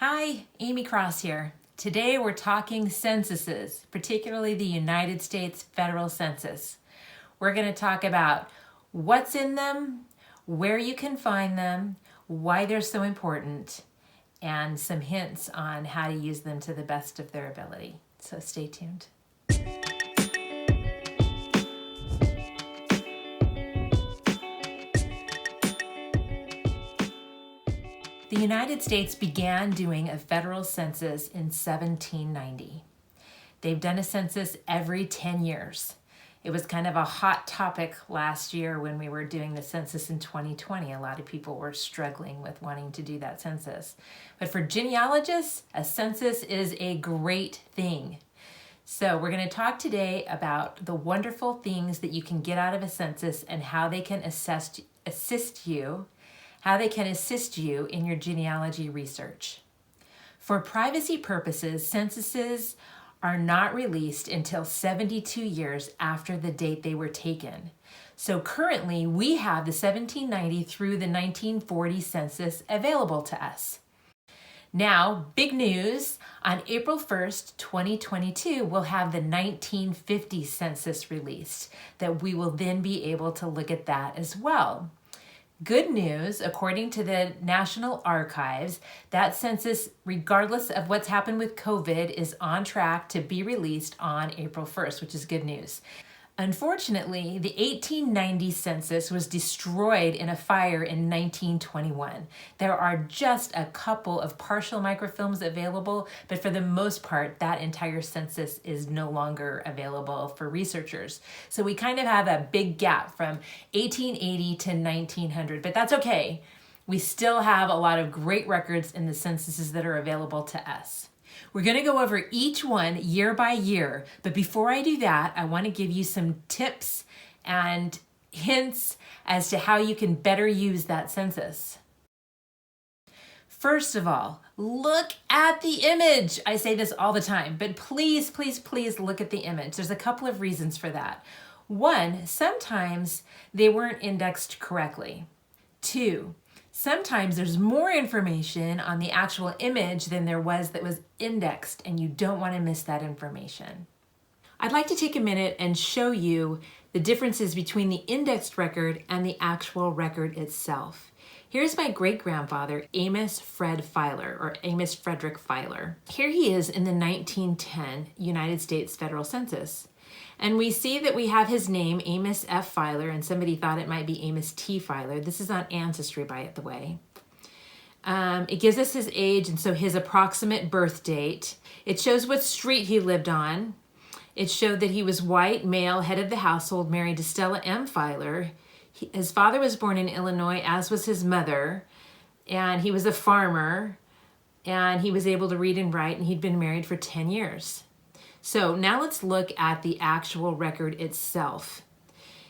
Hi, Aimee Cross here. Today we're talking censuses, particularly the United States Federal Census. We're going to talk about what's in them, where you can find them, why they're so important, and some hints on how to use them to the best of their ability. So stay tuned. The United States began doing a federal census in 1790. They've done a census every 10 years. It was kind of a hot topic last year when we were doing the census in 2020. A lot of people were struggling with wanting to do that census. But for genealogists, a census is a great thing. So we're going to talk today about the wonderful things that you can get out of a census and how they can assist you in your genealogy research. For privacy purposes, censuses are not released until 72 years after the date they were taken. So currently, we have the 1790 through the 1940 census available to us. Now, big news, on April 1st, 2022, we'll have the 1950 census released, that we will then be able to look at that as well. Good news, according to the National Archives, that census, regardless of what's happened with COVID, is on track to be released on April 1st, which is good news. Unfortunately, the 1890 census was destroyed in a fire in 1921. There are just a couple of partial microfilms available, but for the most part, that entire census is no longer available for researchers. So we kind of have a big gap from 1880 to 1900, but that's okay. We still have a lot of great records in the censuses that are available to us. We're going to go over each one year by year, but before I do that, I want to give you some tips and hints as to how you can better use that census. First of all, look at the image. I say this all the time, but please, please, please look at the image. There's a couple of reasons for that. One, sometimes they weren't indexed correctly. Two, sometimes there's more information on the actual image than there was that was indexed, and you don't want to miss that information. I'd like to take a minute and show you the differences between the indexed record and the actual record itself. Here's my great-grandfather, Amos Frederick Filer. Here he is in the 1910 United States Federal Census. And we see that we have his name, Amos F. Filer, and somebody thought it might be Amos T. Filer. This is on Ancestry, by the way. It gives us his age, and so his approximate birth date. It shows what street he lived on. It showed that he was white, male, head of the household, married to Stella M. Filer. His father was born in Illinois, as was his mother, and he was a farmer, and he was able to read and write, and he'd been married for 10 years. So now let's look at the actual record itself.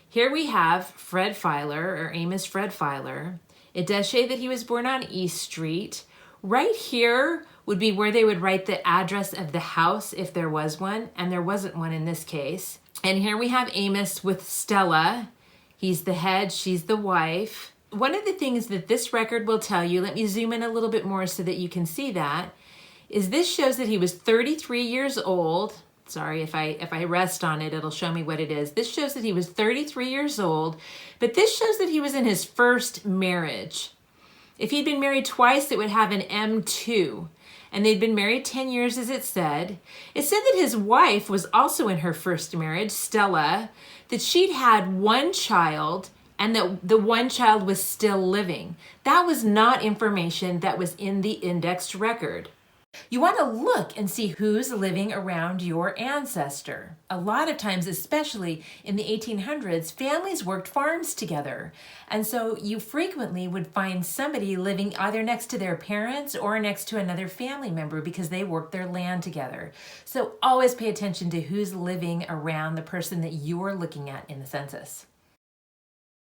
Here we have Fred Filer, or Amos Fred Filer. It does say that he was born on East Street. Right here would be where they would write the address of the house if there was one, and there wasn't one in this case. And here we have Amos with Stella. He's the head, she's the wife. One of the things that this record will tell you, let me zoom in a little bit more so that you can see that, is this shows that he was 33 years old. Sorry, if I rest on it, it'll show me what it is. This shows that he was 33 years old, but this shows that he was in his first marriage. If he'd been married twice, it would have an M2, and they'd been married 10 years, as it said. It said that his wife was also in her first marriage, Stella, that she'd had one child, and that the one child was still living. That was not information that was in the indexed record. You want to look and see who's living around your ancestor. A lot of times, especially in the 1800s, families worked farms together. And so you frequently would find somebody living either next to their parents or next to another family member because they worked their land together. So always pay attention to who's living around the person that you're looking at in the census.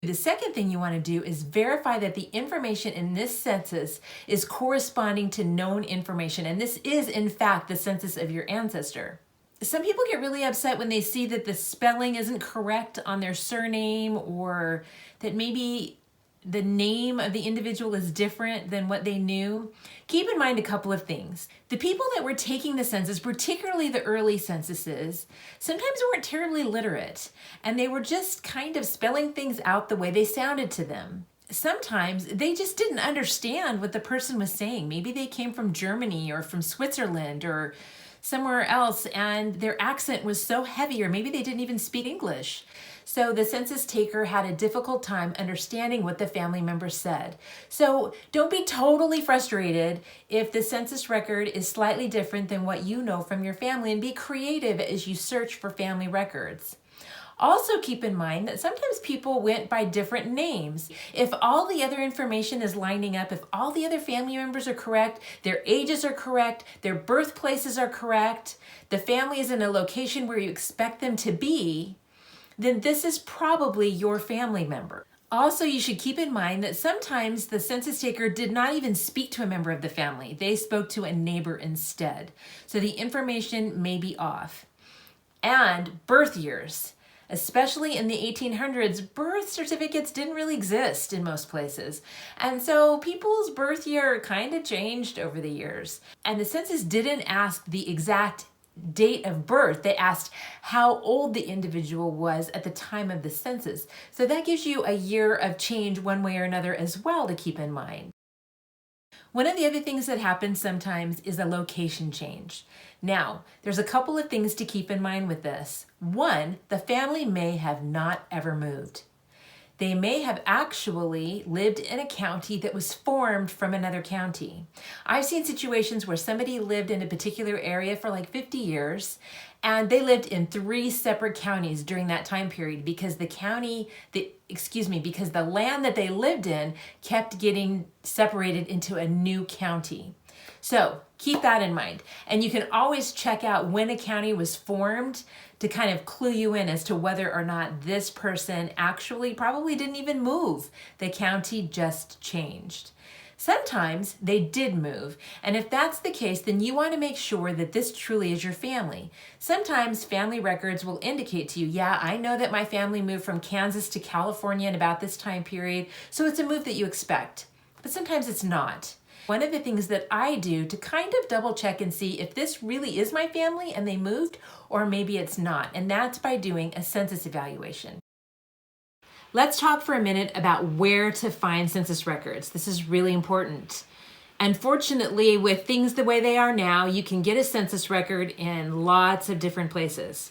The second thing you want to do is verify that the information in this census is corresponding to known information, and this is, in fact, the census of your ancestor. Some people get really upset when they see that the spelling isn't correct on their surname, or that maybe the name of the individual is different than what they knew, keep in mind a couple of things. The people that were taking the census, particularly the early censuses, sometimes weren't terribly literate, and they were just kind of spelling things out the way they sounded to them. Sometimes they just didn't understand what the person was saying. Maybe they came from Germany or from Switzerland or somewhere else, and their accent was so heavy, or maybe they didn't even speak English. So the census taker had a difficult time understanding what the family member said. So don't be totally frustrated if the census record is slightly different than what you know from your family, and be creative as you search for family records. Also keep in mind that sometimes people went by different names. If all the other information is lining up, if all the other family members are correct, their ages are correct, their birthplaces are correct, the family is in a location where you expect them to be, then this is probably your family member. Also, you should keep in mind that sometimes the census taker did not even speak to a member of the family. They spoke to a neighbor instead. So the information may be off. And birth years. Especially in the 1800s, birth certificates didn't really exist in most places. And so people's birth year kind of changed over the years. And the census didn't ask the exact date of birth. They asked how old the individual was at the time of the census. So that gives you a year of change one way or another as well to keep in mind. One of the other things that happens sometimes is a location change. Now, there's a couple of things to keep in mind with this. One, the family may have not ever moved. They may have actually lived in a county that was formed from another county. I've seen situations where somebody lived in a particular area for like 50 years, and they lived in 3 separate counties during that time period because because the land that they lived in kept getting separated into a new county. So keep that in mind. And you can always check out when a county was formed to kind of clue you in as to whether or not this person actually probably didn't even move. The county just changed. Sometimes they did move, and if that's the case, then you want to make sure that this truly is your family. Sometimes family records will indicate to you, yeah, I know that my family moved from Kansas to California in about this time period, so it's a move that you expect. But sometimes it's not. One of the things that I do to kind of double check and see if this really is my family and they moved, or maybe it's not, and that's by doing a census evaluation. Let's talk for a minute about where to find census records. This is really important. Unfortunately, with things the way they are now, you can get a census record in lots of different places.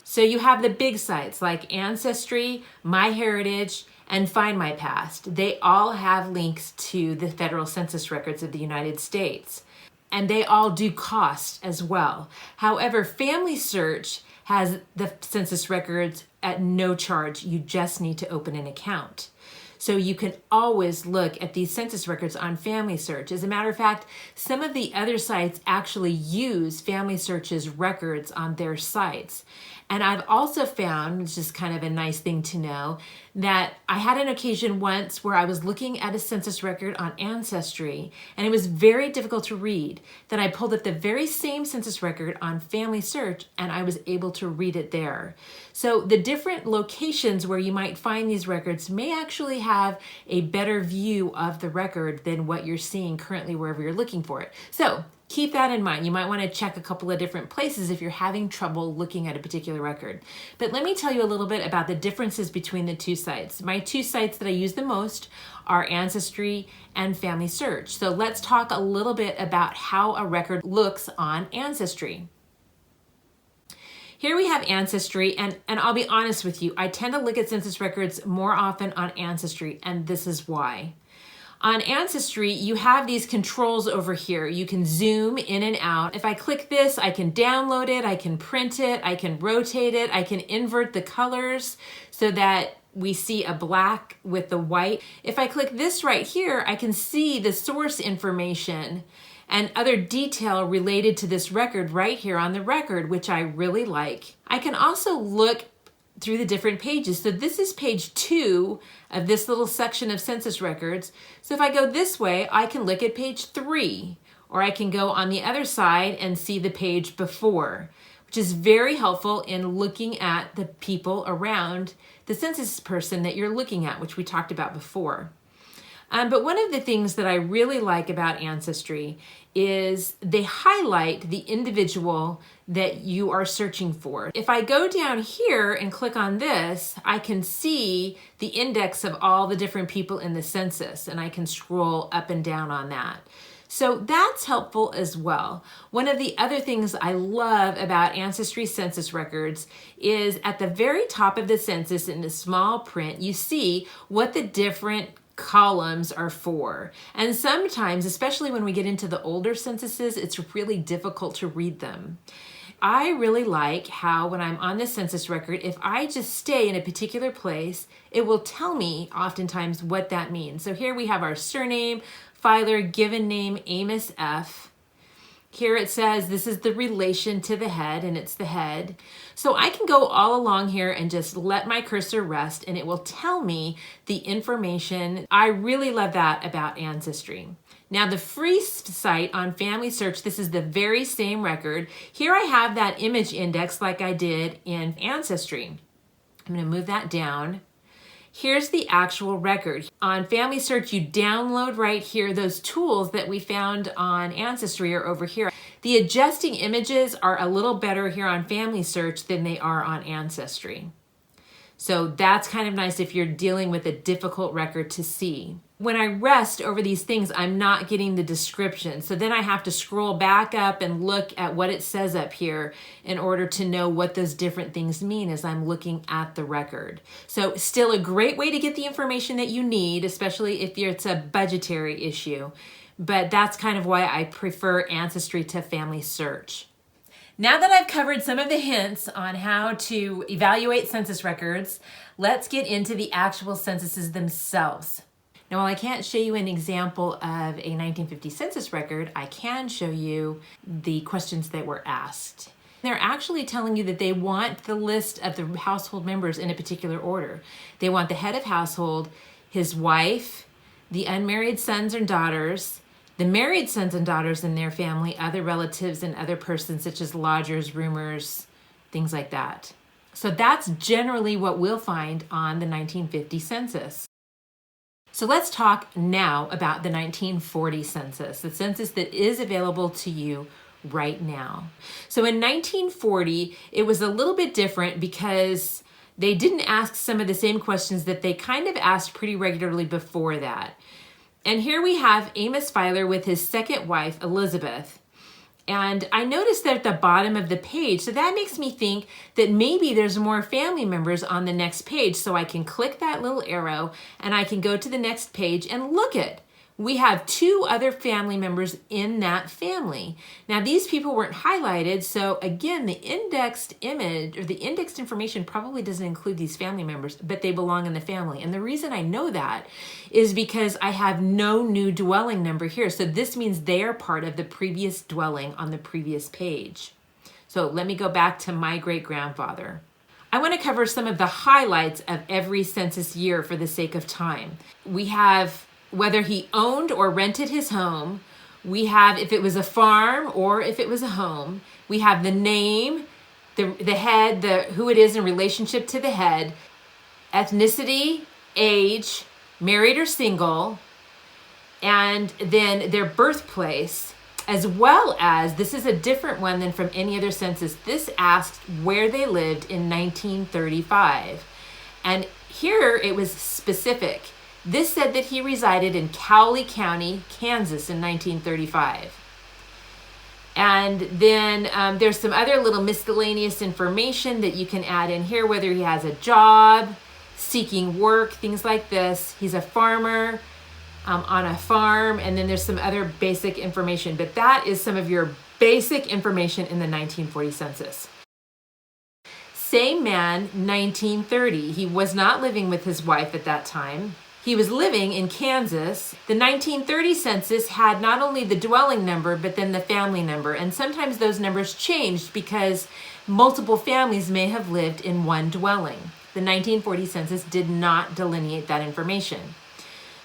So you have the big sites like Ancestry, MyHeritage, and Find My Past. They all have links to the federal census records of the United States. And they all do cost as well. However, Family Search has the census records at no charge. You just need to open an account. So you can always look at these census records on Family Search. As a matter of fact, some of the other sites actually use Family Search's records on their sites. And I've also found, which is kind of a nice thing to know, that I had an occasion once where I was looking at a census record on Ancestry, and it was very difficult to read. Then I pulled up the very same census record on Family Search, and I was able to read it there. So the different locations where you might find these records may actually have a better view of the record than what you're seeing currently wherever you're looking for it. So keep that in mind. You might want to check a couple of different places if you're having trouble looking at a particular record. But let me tell you a little bit about the differences between the two sites. My two sites that I use the most are Ancestry and Family Search. So let's talk a little bit about how a record looks on Ancestry. Here we have Ancestry, and I'll be honest with you, I tend to look at census records more often on Ancestry, and this is why. On Ancestry, you have these controls over here. You can zoom in and out. If I click this, I can download it, I can print it, I can rotate it, I can invert the colors so that we see a black with the white. If I click this right here, I can see the source information and other detail related to this record right here on the record, which I really like. I can also look through the different pages. So this is page 2 of this little section of census records. So if I go this way, I can look at page 3, or I can go on the other side and see the page before, which is very helpful in looking at the people around the census person that you're looking at, which we talked about before. But one of the things that I really like about Ancestry is they highlight the individual that you are searching for. If I go down here and click on this, I can see the index of all the different people in the census, and I can scroll up and down on that. So that's helpful as well. One of the other things I love about Ancestry census records is at the very top of the census in the small print, you see what the different columns are for. And sometimes, especially when we get into the older censuses, it's really difficult to read them. I really like how when I'm on the census record, if I just stay in a particular place, it will tell me oftentimes what that means. So here we have our surname, filer, given name, Amos F. Here it says this is the relation to the head, and it's the head. So I can go all along here and just let my cursor rest, and it will tell me the information. I really love that about Ancestry. Now the free site on Family Search, this is the very same record. Here I have that image index like I did in Ancestry. I'm going to move that down. Here's the actual record. On Family Search, you download right here. Those tools that we found on Ancestry are over here. The adjusting images are a little better here on Family Search than they are on Ancestry. So that's kind of nice if you're dealing with a difficult record to see. When I rest over these things, I'm not getting the description. So then I have to scroll back up and look at what it says up here in order to know what those different things mean as I'm looking at the record. So still a great way to get the information that you need, especially if it's a budgetary issue. But that's kind of why I prefer Ancestry to Family Search. Now that I've covered some of the hints on how to evaluate census records, let's get into the actual censuses themselves. Now, while I can't show you an example of a 1950 census record, I can show you the questions that were asked. They're actually telling you that they want the list of the household members in a particular order. They want the head of household, his wife, the unmarried sons and daughters, the married sons and daughters in their family, other relatives, and other persons such as lodgers, roomers, things like that. So that's generally what we'll find on the 1950 census. So let's talk now about the 1940 census, the census that is available to you right now. So in 1940, it was a little bit different because they didn't ask some of the same questions that they kind of asked pretty regularly before that. And here we have Amos Filer with his second wife, Elizabeth. And I noticed that at the bottom of the page, so that makes me think that maybe there's more family members on the next page. So I can click that little arrow and I can go to the next page and look at. We have 2 other family members in that family. Now these people weren't highlighted, so again, the indexed image or the indexed information probably doesn't include these family members, but they belong in the family. And the reason I know that is because I have no new dwelling number here. So this means they are part of the previous dwelling on the previous page. So let me go back to my great-grandfather. I want to cover some of the highlights of every census year for the sake of time. We have whether he owned or rented his home. We have if it was a farm or if it was a home. We have the name, the head, who it is in relationship to the head, ethnicity, age, married or single, and then their birthplace, as well as, this is a different one than from any other census. This asked where they lived in 1935. And here it was specific. This said that he resided in Cowley County, Kansas in 1935. And then there's some other little miscellaneous information that you can add in here, whether he has a job, seeking work, things like this. He's a farmer on a farm, and then there's some other basic information. But that is some of your basic information in the 1940 census. Same man, 1930. He was not living with his wife at that time. He was living in Kansas. The 1930 census had not only the dwelling number, but then the family number. And sometimes those numbers changed because multiple families may have lived in one dwelling. The 1940 census did not delineate that information.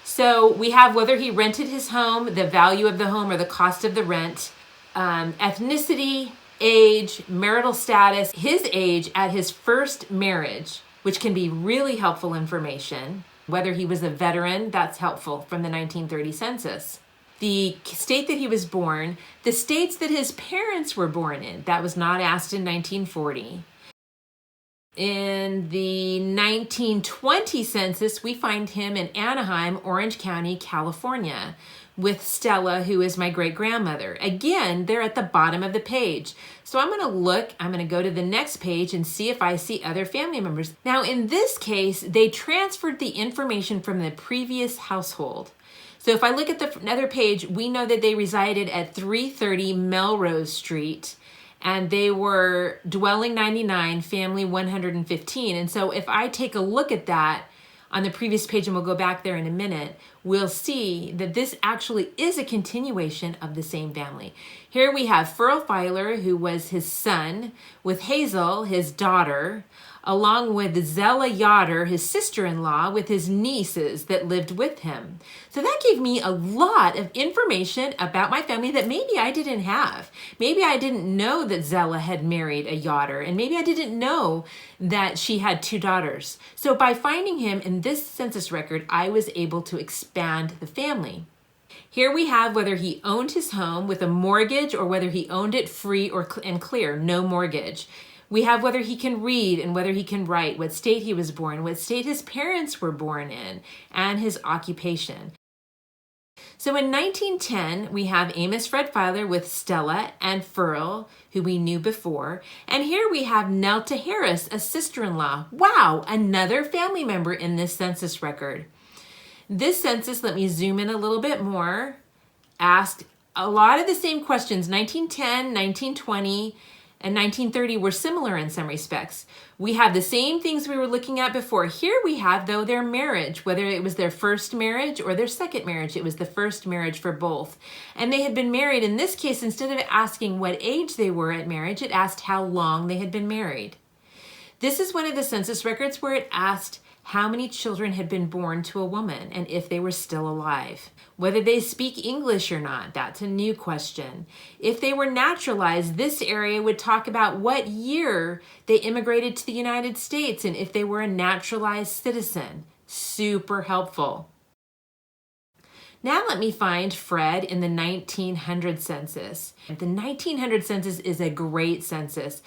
So we have whether he rented his home, the value of the home or the cost of the rent, ethnicity, age, marital status, his age at his first marriage, which can be really helpful information. Whether he was a veteran, that's helpful from the 1930 census. The state that he was born, the states that his parents were born in, that was not asked in 1940. In the 1920 census, we find him in Anaheim, Orange County, California, with Stella, who is my great-grandmother. Again, they're at the bottom of the page. So I'm going to go to the next page and see if I see other family members. Now, in this case, they transferred the information from the previous household. So if I look at the other page, we know that they resided at 330 Melrose Street, and they were dwelling 99, family 115. And so if I take a look at that on the previous page, and we'll go back there in a minute, we'll see that this actually is a continuation of the same family. Here we have Furl Filer, who was his son, with Hazel, his daughter, along with Zella Yoder, his sister-in-law, with his nieces that lived with him. So that gave me a lot of information about my family that maybe I didn't have. Maybe I didn't know that Zella had married a Yoder, and maybe I didn't know that she had 2 daughters. So by finding him in this census record, I was able to expand the family. Here we have whether he owned his home with a mortgage or whether he owned it free and clear, no mortgage. We have whether he can read and whether he can write, what state he was born, what state his parents were born in, and his occupation. So in 1910, we have Amos Fred Filer with Stella and Furl, who we knew before. And here we have Nelta Harris, a sister-in-law. Wow, another family member in this census record. This census, let me zoom in a little bit more, asked a lot of the same questions. 1910, 1920, and 1930 were similar in some respects. We have the same things we were looking at before. Here we have, though, their marriage, whether it was their first marriage or their second marriage. It was the first marriage for both. And they had been married. In this case, instead of asking what age they were at marriage, it asked how long they had been married. This is one of the census records where it asked how many children had been born to a woman and if they were still alive. Whether they speak English or not, that's a new question. If they were naturalized, this area would talk about what year they immigrated to the United States and if they were a naturalized citizen. Super helpful. Now let me find Fred in the 1900 census. The 1900 census is a great census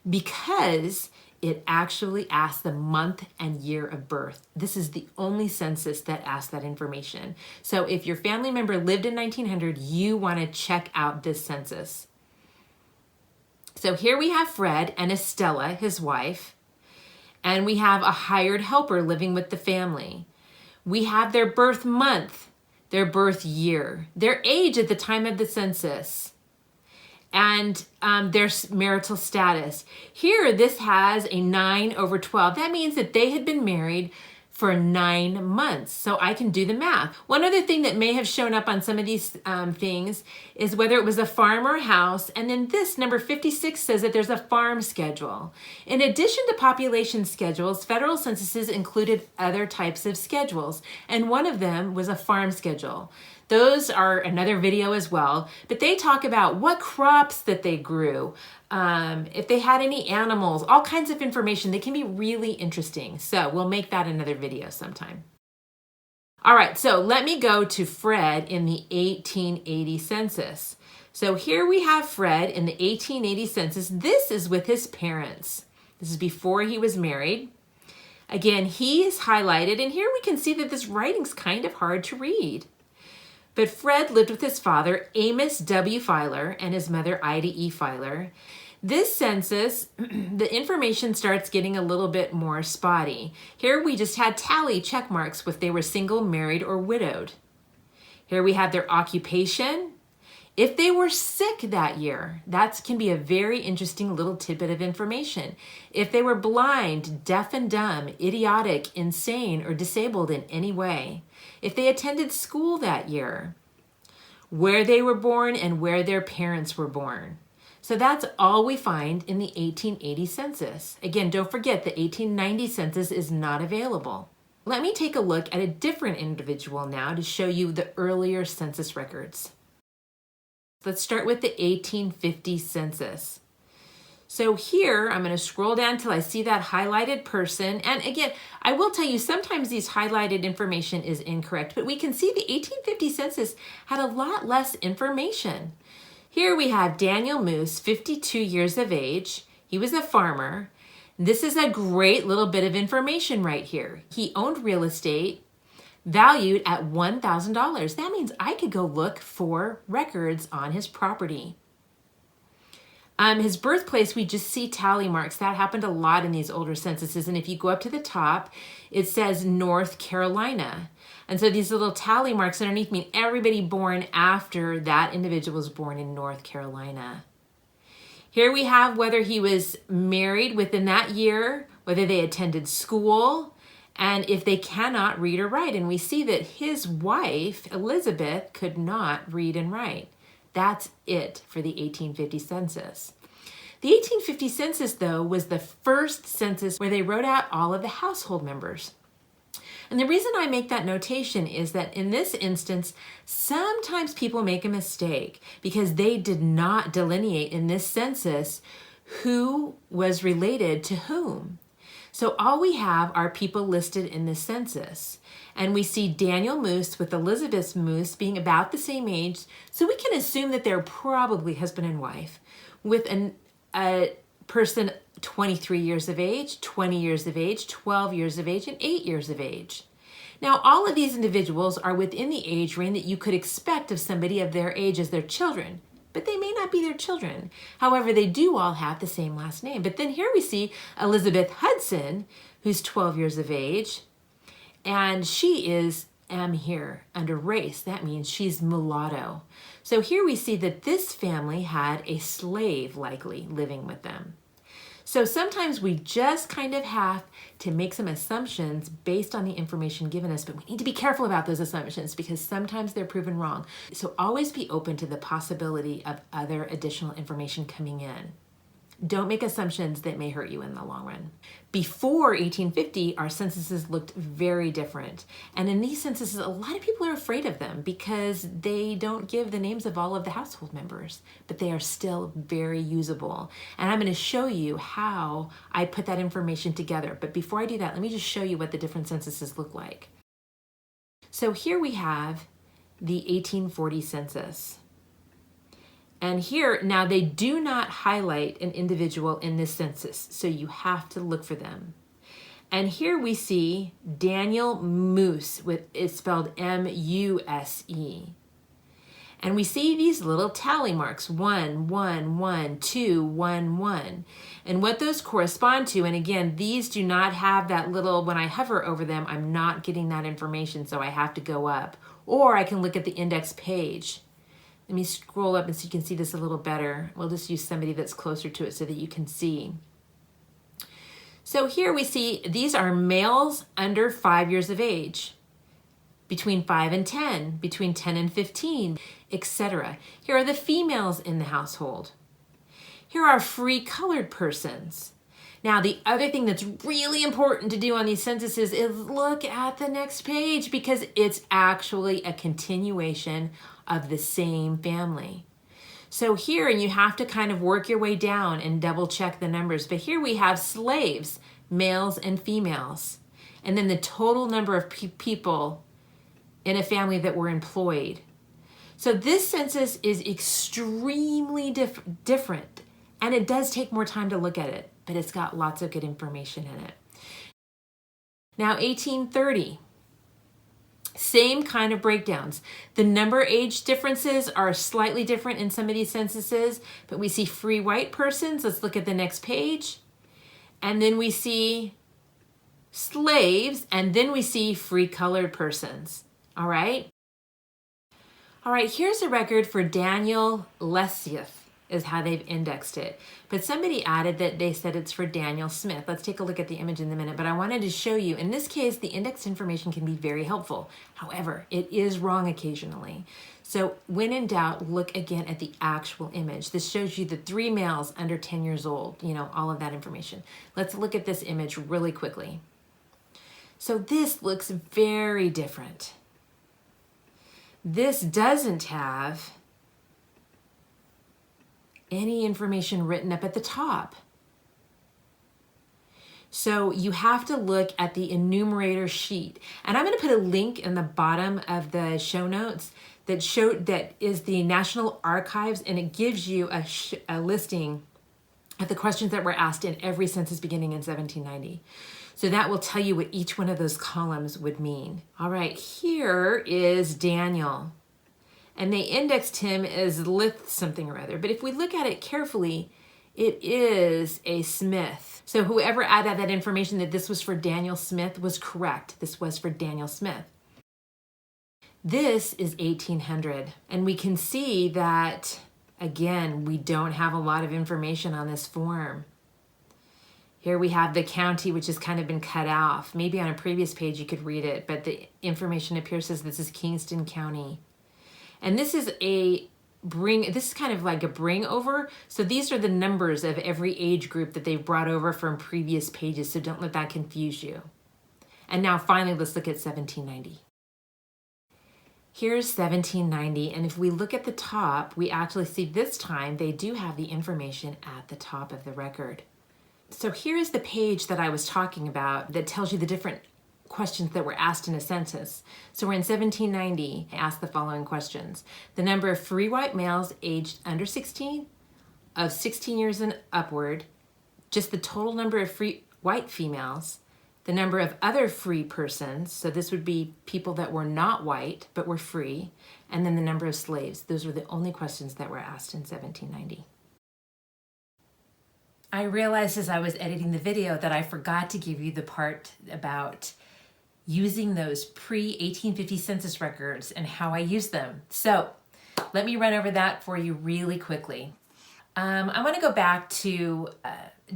because it actually asks the month and year of birth. This is the only census that asks that information. So if your family member lived in 1900, you want to check out this census. So here we have Fred and Estella, his wife, and we have a hired helper living with the family. We have their birth month, their birth year, their age at the time of the census, and their marital status. Here, this has a 9/12. That means that they had been married for 9 months. So I can do the math. One other thing that may have shown up on some of these things is whether it was a farm or a house. And then this, number 56, says that there's a farm schedule. In addition to population schedules, federal censuses included other types of schedules. And one of them was a farm schedule. Those are another video as well, but they talk about what crops that they grew, if they had any animals, all kinds of information. They can be really interesting. So we'll make that another video sometime. All right, so let me go to Fred in the 1880 census. So here we have Fred in the 1880 census. This is with his parents. This is before he was married. Again, he is highlighted, and here we can see that this writing's kind of hard to read. But Fred lived with his father, Amos W. Filer, and his mother, Ida E. Filer. This census, the information starts getting a little bit more spotty. Here we just had tally check marks if they were single, married, or widowed. Here we have their occupation. If they were sick that year, that can be a very interesting little tidbit of information. If they were blind, deaf and dumb, idiotic, insane, or disabled in any way. If they attended school that year, where they were born and where their parents were born. So that's all we find in the 1880 census. Again, don't forget the 1890 census is not available. Let me take a look at a different individual now to show you the earlier census records. Let's start with the 1850 census. So here, I'm going to scroll down till I see that highlighted person. And again, I will tell you, sometimes these highlighted information is incorrect, but we can see the 1850 census had a lot less information. Here we have Daniel Moose, 52 years of age. He was a farmer. This is a great little bit of information right here. He owned real estate valued at $1,000. That means I could go look for records on his property. His birthplace, we just see tally marks. That happened a lot in these older censuses. And if you go up to the top, it says North Carolina. And so these little tally marks underneath mean everybody born after that individual was born in North Carolina. Here we have whether he was married within that year, whether they attended school, and if they cannot read or write. And we see that his wife, Elizabeth, could not read and write. That's it for the 1850 census. The 1850 census, though, was the first census where they wrote out all of the household members. And the reason I make that notation is that in this instance, sometimes people make a mistake because they did not delineate in this census who was related to whom. So all we have are people listed in this census. And we see Daniel Moose with Elizabeth Moose being about the same age. So we can assume that they're probably husband and wife with a person 23 years of age, 20 years of age, 12 years of age, and 8 years of age. Now, all of these individuals are within the age range that you could expect of somebody of their age as their children, but they may not be their children. However, they do all have the same last name. But then here we see Elizabeth Hudson, who's 12 years of age, and she is M here under race. That means she's mulatto. So here we see that this family had a slave likely living with them. So sometimes we just kind of have to make some assumptions based on the information given us, but we need to be careful about those assumptions because sometimes they're proven wrong. So always be open to the possibility of other additional information coming in. Don't make assumptions that may hurt you in the long run. Before 1850, our censuses looked very different. And in these censuses, a lot of people are afraid of them because they don't give the names of all of the household members, but they are still very usable. And I'm going to show you how I put that information together. But before I do that, let me just show you what the different censuses look like. So here we have the 1840 census. And here, now they do not highlight an individual in this census, so you have to look for them. And here we see Daniel Moose, it's spelled M-U-S-E. And we see these little tally marks, 1, 1, 1, 2, 1, 1. And what those correspond to, and again, these do not have that little, when I hover over them, I'm not getting that information, so I have to go up. Or I can look at the index page. Let me scroll up and so you can see this a little better. We'll just use somebody that's closer to it so that you can see. So here we see these are males under 5 years of age, between 5 and 10, between 10 and 15, etc. Here are the females in the household. Here are free colored persons. Now, the other thing that's really important to do on these censuses is look at the next page because it's actually a continuation of the same family. So here, and you have to kind of work your way down and double check the numbers, but here we have slaves, males and females, and then the total number of people in a family that were employed. So this census is extremely different, and it does take more time to look at it, but it's got lots of good information in it. Now, 1830. Same kind of breakdowns. The number age differences are slightly different in some of these censuses, but we see free white persons. Let's look at the next page. And then we see slaves, and then we see free colored persons. All right? All right, here's a record for Daniel Lessieth, is how they've indexed it. But somebody added that they said it's for Daniel Smith. Let's take a look at the image in a minute, but I wanted to show you, in this case, the indexed information can be very helpful. However, it is wrong occasionally. So when in doubt, look again at the actual image. This shows you the 3 males under 10 years old, all of that information. Let's look at this image really quickly. So this looks very different. This doesn't have any information written up at the top. So you have to look at the enumerator sheet. And I'm going to put a link in the bottom of the show notes that is the National Archives, and it gives you a listing of the questions that were asked in every census beginning in 1790. So that will tell you what each one of those columns would mean. All right, here is Daniel. And they indexed him as Lith something or other. But if we look at it carefully, it is a Smith. So whoever added that information that this was for Daniel Smith was correct. This was for Daniel Smith. This is 1800. And we can see that, again, we don't have a lot of information on this form. Here we have the county, which has kind of been cut off. Maybe on a previous page you could read it, but the information appears as this is Kingston County. And this is this is kind of like a bring over. So these are the numbers of every age group that they've brought over from previous pages. So don't let that confuse you. And now finally, let's look at 1790. Here's 1790. And if we look at the top, we actually see this time they do have the information at the top of the record. So here's the page that I was talking about that tells you the different questions that were asked in a census. So we're in 1790, asked the following questions. The number of free white males aged under 16, of 16 years and upward, just the total number of free white females, the number of other free persons, so this would be people that were not white but were free, and then the number of slaves. Those were the only questions that were asked in 1790. I realized as I was editing the video that I forgot to give you the part about using those pre-1850 census records and how I use them. So let me run over that for you really quickly. I want to go back to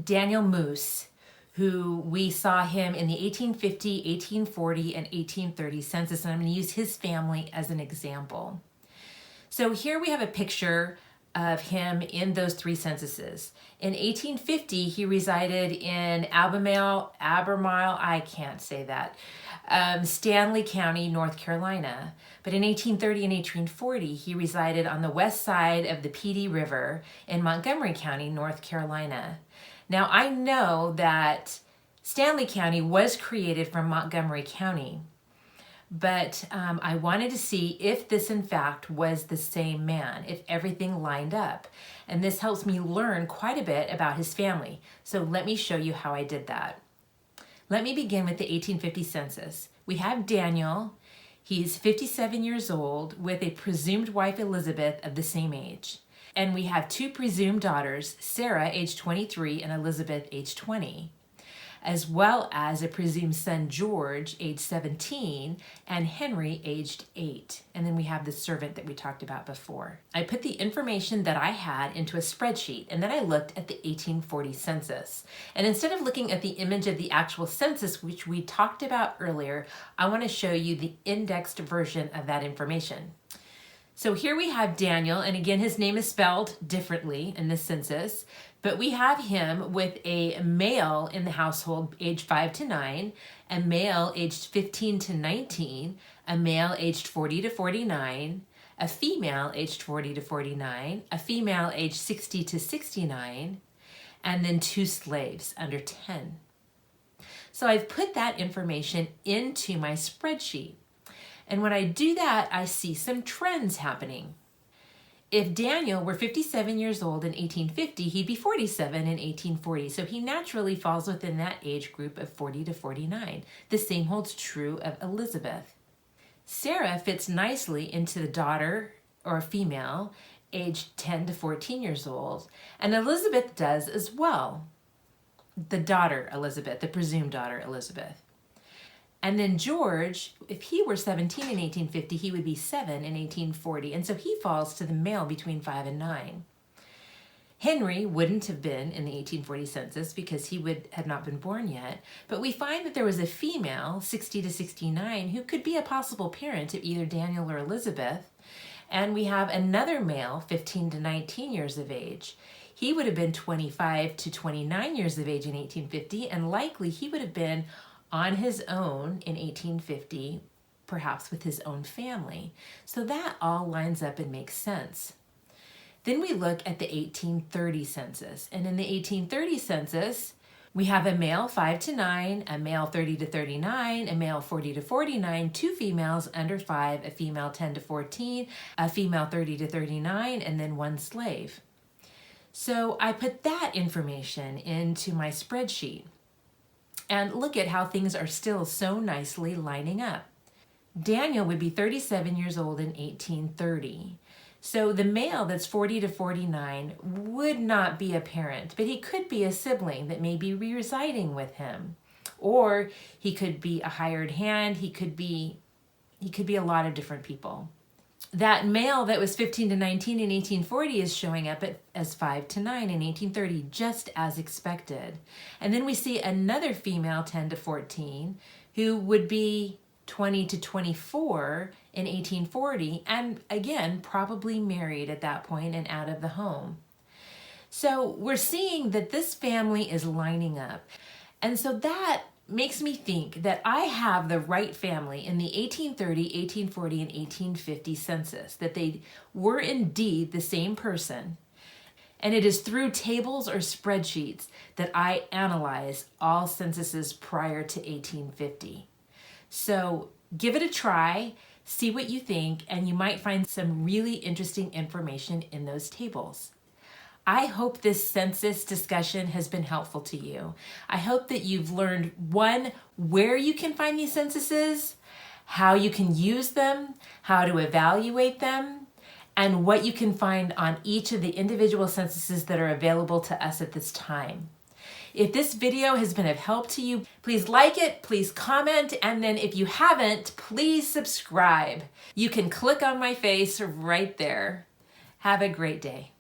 Daniel Moose, who we saw him in the 1850, 1840, and 1830 census, and I'm going to use his family as an example. So here we have a picture of him in those three censuses. In 1850, he resided in Albemarle, I can't say that, Stanley County, North Carolina. But in 1830 and 1840, he resided on the west side of the Petey River in Montgomery County, North Carolina. Now, I know that Stanley County was created from Montgomery County, but I wanted to see if this in fact was the same man, if everything lined up. And this helps me learn quite a bit about his family. So let me show you how I did that. Let me begin with the 1850 census. We have Daniel. He's 57 years old with a presumed wife, Elizabeth, of the same age. And we have two presumed daughters, Sarah, age 23, and Elizabeth, age 20. As well as a presumed son, George, age 17, and Henry, aged 8. And then we have the servant that we talked about before. I put the information that I had into a spreadsheet, and then I looked at the 1840 census. And instead of looking at the image of the actual census, which we talked about earlier, I want to show you the indexed version of that information. So here we have Daniel, and again, his name is spelled differently in this census, but we have him with a male in the household aged 5 to 9, a male aged 15 to 19, a male aged 40 to 49, a female aged 40 to 49, a female aged 60 to 69, and then 2 slaves under 10. So I've put that information into my spreadsheet. And when I do that, I see some trends happening. If Daniel were 57 years old in 1850, he'd be 47 in 1840. So he naturally falls within that age group of 40 to 49. The same holds true of Elizabeth. Sarah fits nicely into the daughter or female aged 10 to 14 years old. And Elizabeth does as well. The daughter Elizabeth, the presumed daughter Elizabeth. And then George, if he were 17 in 1850, he would be 7 in 1840. And so he falls to the male between 5 and 9. Henry wouldn't have been in the 1840 census because he had not been born yet. But we find that there was a female, 60 to 69, who could be a possible parent of either Daniel or Elizabeth. And we have another male, 15 to 19 years of age. He would have been 25 to 29 years of age in 1850, and likely he would have been on his own in 1850, perhaps with his own family. So that all lines up and makes sense. Then we look at the 1830 census. And in the 1830 census, we have a male 5 to 9, a male 30 to 39, a male 40 to 49, 2 females under 5, a female 10 to 14, a female 30 to 39, and then 1 slave. So I put that information into my spreadsheet. And look at how things are still so nicely lining up. Daniel would be 37 years old in 1830. So the male that's 40 to 49 would not be a parent, but he could be a sibling that may be residing with him. Or he could be a hired hand, he could be a lot of different people. That male that was 15 to 19 in 1840 is showing up as 5 to 9 in 1830, just as expected. And then we see another female 10 to 14 who would be 20 to 24 in 1840, and again, probably married at that point and out of the home. So we're seeing that this family is lining up. And so that makes me think that I have the right family in the 1830, 1840, and 1850 census, that they were indeed the same person. And it is through tables or spreadsheets that I analyze all censuses prior to 1850. So give it a try, see what you think, and you might find some really interesting information in those tables. I hope this census discussion has been helpful to you. I hope that you've learned, one, where you can find these censuses, how you can use them, how to evaluate them, and what you can find on each of the individual censuses that are available to us at this time. If this video has been of help to you, please like it, please comment, and then if you haven't, please subscribe. You can click on my face right there. Have a great day.